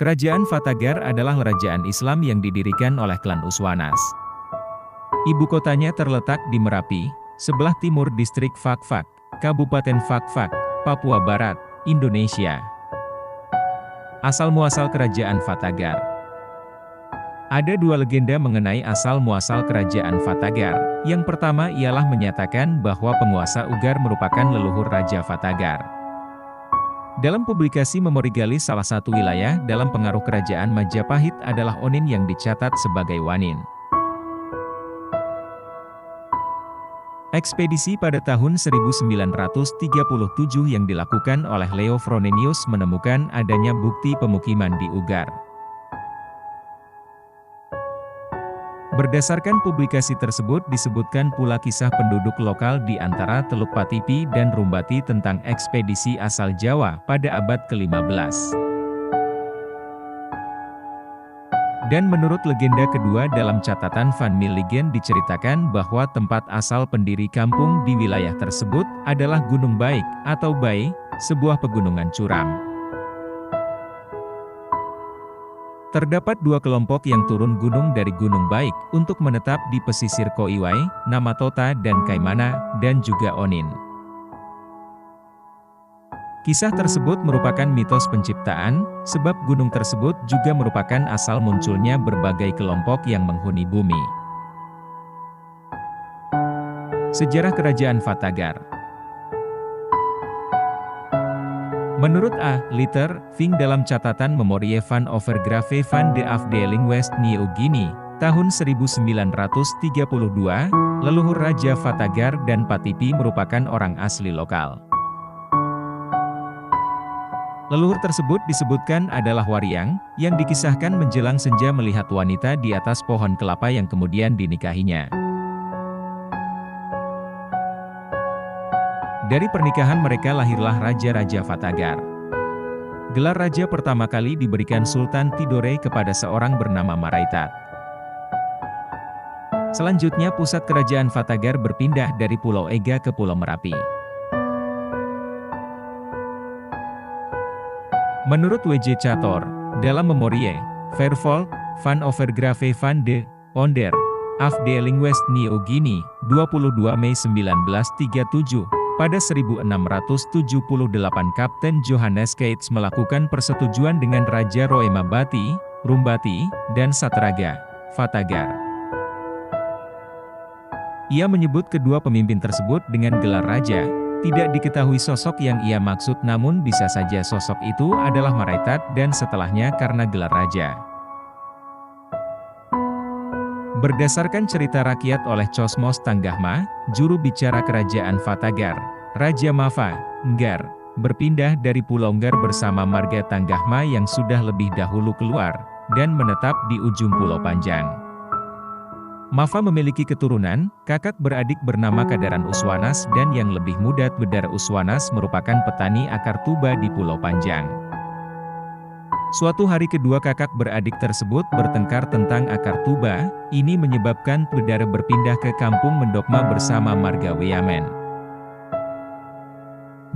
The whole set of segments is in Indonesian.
Kerajaan Fatagar adalah kerajaan Islam yang didirikan oleh klan Uswanas. Ibu kotanya terletak di Merapi, sebelah timur distrik Fakfak, Kabupaten Fakfak, Papua Barat, Indonesia. Asal-muasal kerajaan Fatagar. Ada dua legenda mengenai asal-muasal kerajaan Fatagar. Yang pertama ialah menyatakan bahwa penguasa Ugar merupakan leluhur Raja Fatagar. Dalam publikasi Memori Galis, salah satu wilayah dalam pengaruh kerajaan Majapahit adalah Onin yang dicatat sebagai Wanin. Ekspedisi pada tahun 1937 yang dilakukan oleh Leo Frobenius menemukan adanya bukti pemukiman di Ugar. Berdasarkan publikasi tersebut disebutkan pula kisah penduduk lokal di antara Teluk Patipi dan Rumbati tentang ekspedisi asal Jawa pada abad ke-15. Dan menurut legenda kedua dalam catatan Van Milligen diceritakan bahwa tempat asal pendiri kampung di wilayah tersebut adalah Gunung Baik atau Bai, sebuah pegunungan curam. Terdapat dua kelompok yang turun gunung dari Gunung Baik untuk menetap di pesisir Koiwai, Namatota dan Kaimana, dan juga Onin. Kisah tersebut merupakan mitos penciptaan, sebab gunung tersebut juga merupakan asal munculnya berbagai kelompok yang menghuni bumi. Sejarah Kerajaan Fatagar. Menurut A. Liter, Ving dalam catatan Memorie van Overgrave van de Afdeling West New Guinea, tahun 1932, leluhur Raja Fatagar dan Patipi merupakan orang asli lokal. Leluhur tersebut disebutkan adalah Wariang, yang dikisahkan menjelang senja melihat wanita di atas pohon kelapa yang kemudian dinikahinya. Dari pernikahan mereka lahirlah Raja-Raja Fatagar. Gelar raja pertama kali diberikan Sultan Tidore kepada seorang bernama Maraitat. Selanjutnya pusat kerajaan Fatagar berpindah dari Pulau Ega ke Pulau Merapi. Menurut W.J. Cator, dalam Memorie, Vervolg, van Overgrave van de Onder, Afdeling West New Guinea, 22 Mei 1937, pada 1678 Kapten Johannes Keats melakukan persetujuan dengan Raja Roemabati, Rumbati, dan Satraga, Fatagar. Ia menyebut kedua pemimpin tersebut dengan gelar raja. Tidak diketahui sosok yang ia maksud, namun bisa saja sosok itu adalah Maraitat dan setelahnya karena gelar raja. Berdasarkan cerita rakyat oleh Cosmos Tanggahma, juru bicara kerajaan Fatagar, Raja Mafa, Nggar, berpindah dari Pulau Nggar bersama marga Tanggahma yang sudah lebih dahulu keluar, dan menetap di ujung Pulau Panjang. Mafa memiliki keturunan, kakak beradik bernama Kadaran Uswanas dan yang lebih muda Bedar Uswanas merupakan petani akar tuba di Pulau Panjang. Suatu hari kedua kakak beradik tersebut bertengkar tentang akar tuba, ini menyebabkan Bedar berpindah ke kampung Mendokma bersama marga Weamen.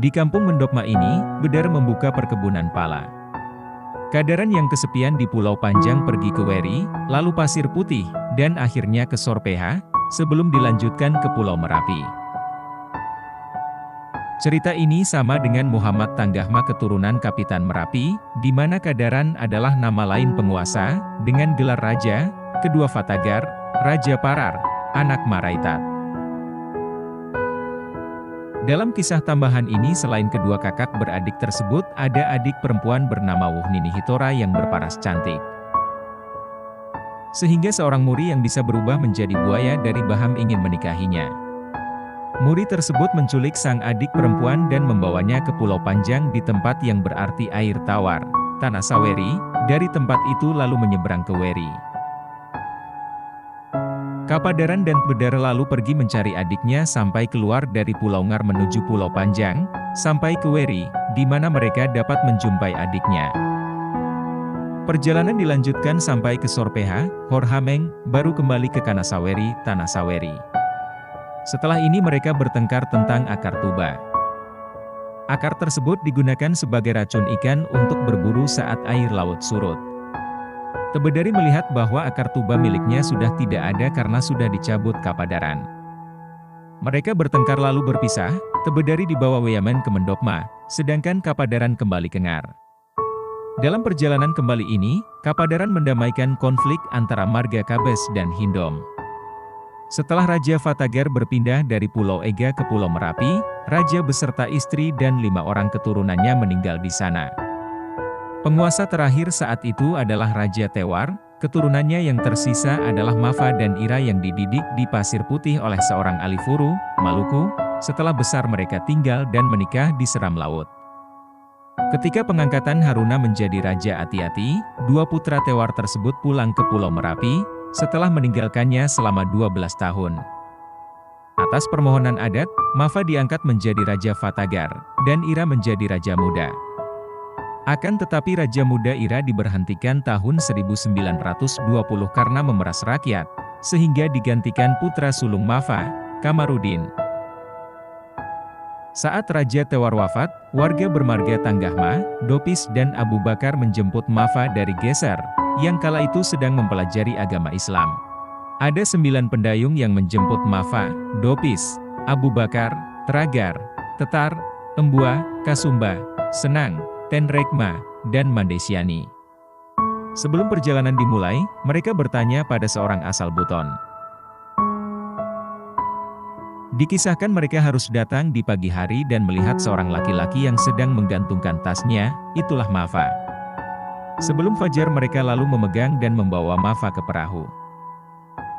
Di kampung Mendokma ini, Bedar membuka perkebunan pala. Kadaran yang kesepian di Pulau Panjang pergi ke Weri, lalu Pasir Putih, dan akhirnya ke Sorpeha, sebelum dilanjutkan ke Pulau Merapi. Cerita ini sama dengan Muhammad Tanggahma keturunan Kapitan Merapi, di mana Kadaran adalah nama lain penguasa, dengan gelar raja, kedua Fatagar, Raja Parar, anak Maraitat. Dalam kisah tambahan ini selain kedua kakak beradik tersebut, ada adik perempuan bernama Wuhnini Hitora yang berparas cantik. Sehingga seorang muri yang bisa berubah menjadi buaya dari Baham ingin menikahinya. Muri tersebut menculik sang adik perempuan dan membawanya ke Pulau Panjang di tempat yang berarti air tawar, Tanah Saweri, dari tempat itu lalu menyeberang ke Weri. Kapadaran dan Bedar lalu pergi mencari adiknya sampai keluar dari Pulau Ngar menuju Pulau Panjang, sampai ke Weri, di mana mereka dapat menjumpai adiknya. Perjalanan dilanjutkan sampai ke Sorpeha, Horhameng, baru kembali ke Kanasaweri, Tanah Saweri. Setelah ini mereka bertengkar tentang akar tuba. Akar tersebut digunakan sebagai racun ikan untuk berburu saat air laut surut. Tebedari melihat bahwa akar tuba miliknya sudah tidak ada karena sudah dicabut Kapadaran. Mereka bertengkar lalu berpisah, Tebedari dibawa Weyaman ke Mendokma, sedangkan Kapadaran kembali ke Ngar. Dalam perjalanan kembali ini, Kapadaran mendamaikan konflik antara marga Kabes dan Hindom. Setelah Raja Fatagar berpindah dari Pulau Ega ke Pulau Merapi, Raja beserta istri dan 5 orang keturunannya meninggal di sana. Penguasa terakhir saat itu adalah Raja Tewar, keturunannya yang tersisa adalah Mafa dan Ira yang dididik di Pasir Putih oleh seorang Alifuru, Maluku, setelah besar mereka tinggal dan menikah di Seram Laut. Ketika pengangkatan Haruna menjadi Raja Ati-Ati, 2 putra Tewar tersebut pulang ke Pulau Merapi, setelah meninggalkannya selama 12 tahun. Atas permohonan adat, Mafa diangkat menjadi Raja Fatagar, dan Ira menjadi Raja Muda. Akan tetapi Raja Muda Ira diberhentikan tahun 1920 karena memeras rakyat, sehingga digantikan putra sulung Mafa, Kamarudin. Saat Raja Tewar wafat, warga bermarga Tanggahma, Dopis dan Abu Bakar menjemput Mafa dari Geser, yang kala itu sedang mempelajari agama Islam. Ada 9 pendayung yang menjemput Mafa, Dopis, Abu Bakar, Teragar, Tetar, Embua, Kasumba, Senang, Tenrekma, dan Mandesiani. Sebelum perjalanan dimulai, mereka bertanya pada seorang asal Buton. Dikisahkan mereka harus datang di pagi hari dan melihat seorang laki-laki yang sedang menggantungkan tasnya, itulah Mafa. Sebelum fajar mereka lalu memegang dan membawa Mafa ke perahu.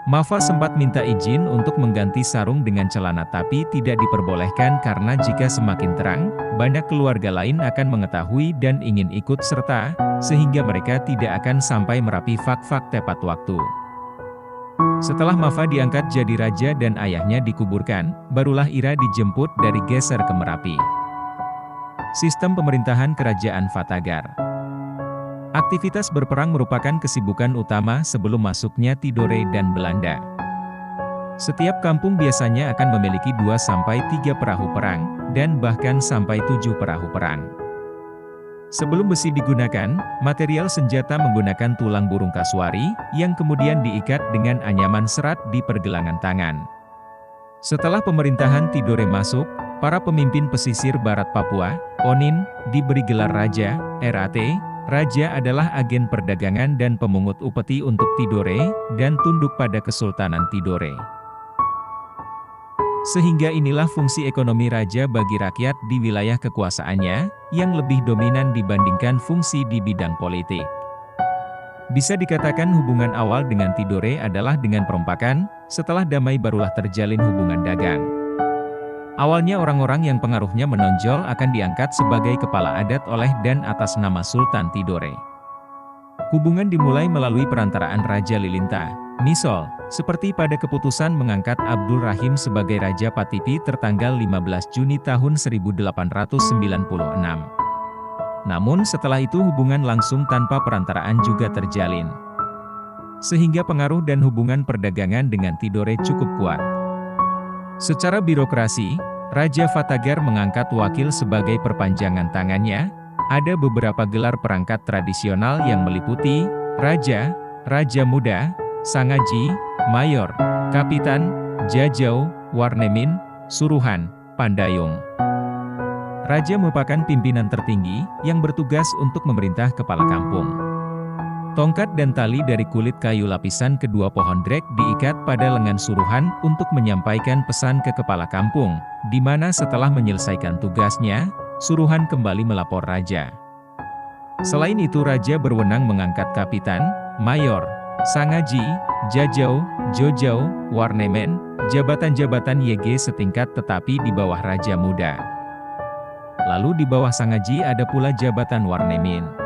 Mafa sempat minta izin untuk mengganti sarung dengan celana tapi tidak diperbolehkan karena jika semakin terang, banyak keluarga lain akan mengetahui dan ingin ikut serta, sehingga mereka tidak akan sampai Merapi fak-fak tepat waktu. Setelah Mafa diangkat jadi raja dan ayahnya dikuburkan, barulah Ira dijemput dari Geser ke Merapi. Sistem pemerintahan Kerajaan Fatagar. Aktivitas berperang merupakan kesibukan utama sebelum masuknya Tidore dan Belanda. Setiap kampung biasanya akan memiliki 2-3 perahu perang, dan bahkan sampai 7 perahu perang. Sebelum besi digunakan, material senjata menggunakan tulang burung kasuari, yang kemudian diikat dengan anyaman serat di pergelangan tangan. Setelah pemerintahan Tidore masuk, para pemimpin pesisir barat Papua, Onin, diberi gelar Raja, RAT. Raja adalah agen perdagangan dan pemungut upeti untuk Tidore, dan tunduk pada Kesultanan Tidore. Sehingga inilah fungsi ekonomi raja bagi rakyat di wilayah kekuasaannya, yang lebih dominan dibandingkan fungsi di bidang politik. Bisa dikatakan hubungan awal dengan Tidore adalah dengan perompakan, setelah damai barulah terjalin hubungan dagang. Awalnya orang-orang yang pengaruhnya menonjol akan diangkat sebagai kepala adat oleh dan atas nama Sultan Tidore. Hubungan dimulai melalui perantaraan Raja Lilinta, misal, seperti pada keputusan mengangkat Abdul Rahim sebagai Raja Patipi tertanggal 15 Juni tahun 1896. Namun setelah itu hubungan langsung tanpa perantaraan juga terjalin. Sehingga pengaruh dan hubungan perdagangan dengan Tidore cukup kuat. Secara birokrasi, Raja Fatagar mengangkat wakil sebagai perpanjangan tangannya. Ada beberapa gelar perangkat tradisional yang meliputi Raja, Raja Muda, Sangaji, Mayor, Kapitan, Jajau, Warnemin, Suruhan, Pandayung. Raja merupakan pimpinan tertinggi yang bertugas untuk memerintah kepala kampung. Tongkat dan tali dari kulit kayu lapisan kedua pohon drek diikat pada lengan Suruhan untuk menyampaikan pesan ke kepala kampung, di mana setelah menyelesaikan tugasnya, Suruhan kembali melapor Raja. Selain itu Raja berwenang mengangkat Kapitan, Mayor, Sangaji, Jajau, Jojau, Warnemen, jabatan-jabatan YG setingkat tetapi di bawah Raja Muda. Lalu di bawah Sangaji ada pula jabatan Warnemin.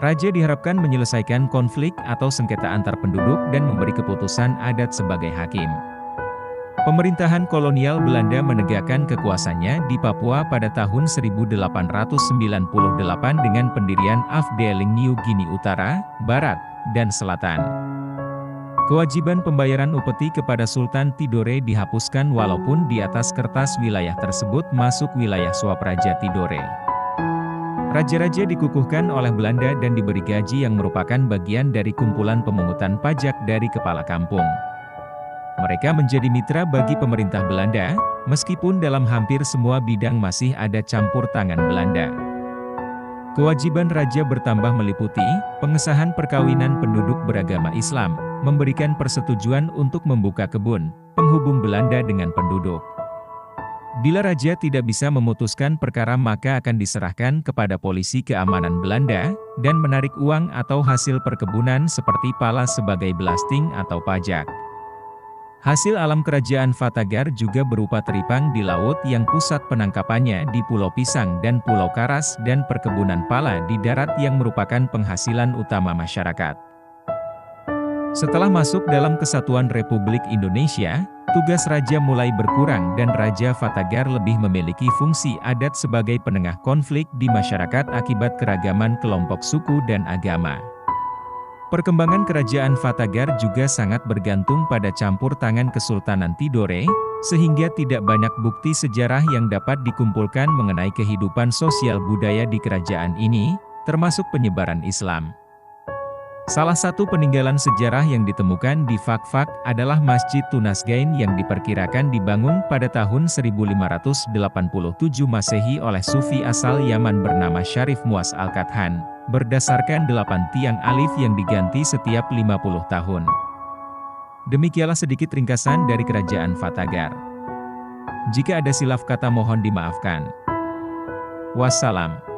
Raja diharapkan menyelesaikan konflik atau sengketa antar penduduk dan memberi keputusan adat sebagai hakim. Pemerintahan kolonial Belanda menegakkan kekuasaannya di Papua pada tahun 1898 dengan pendirian Afdeling New Guinea Utara, Barat, dan Selatan. Kewajiban pembayaran upeti kepada Sultan Tidore dihapuskan walaupun di atas kertas wilayah tersebut masuk wilayah suap Raja Tidore. Raja-raja dikukuhkan oleh Belanda dan diberi gaji yang merupakan bagian dari kumpulan pemungutan pajak dari kepala kampung. Mereka menjadi mitra bagi pemerintah Belanda, meskipun dalam hampir semua bidang masih ada campur tangan Belanda. Kewajiban raja bertambah meliputi pengesahan perkawinan penduduk beragama Islam, memberikan persetujuan untuk membuka kebun, penghubung Belanda dengan penduduk. Bila raja tidak bisa memutuskan perkara maka akan diserahkan kepada polisi keamanan Belanda, dan menarik uang atau hasil perkebunan seperti pala sebagai belasting atau pajak. Hasil alam kerajaan Fatagar juga berupa teripang di laut yang pusat penangkapannya di Pulau Pisang dan Pulau Karas dan perkebunan pala di darat yang merupakan penghasilan utama masyarakat. Setelah masuk dalam Kesatuan Republik Indonesia, tugas raja mulai berkurang dan Raja Fatagar lebih memiliki fungsi adat sebagai penengah konflik di masyarakat akibat keragaman kelompok suku dan agama. Perkembangan kerajaan Fatagar juga sangat bergantung pada campur tangan Kesultanan Tidore, sehingga tidak banyak bukti sejarah yang dapat dikumpulkan mengenai kehidupan sosial budaya di kerajaan ini, termasuk penyebaran Islam. Salah satu peninggalan sejarah yang ditemukan di Fakfak adalah Masjid Tunasgain yang diperkirakan dibangun pada tahun 1587 Masehi oleh Sufi asal Yaman bernama Syarif Muaz Al-Kathan, berdasarkan 8 tiang alif yang diganti setiap 50 tahun. Demikianlah sedikit ringkasan dari Kerajaan Fatagar. Jika ada silap kata mohon dimaafkan. Wassalam.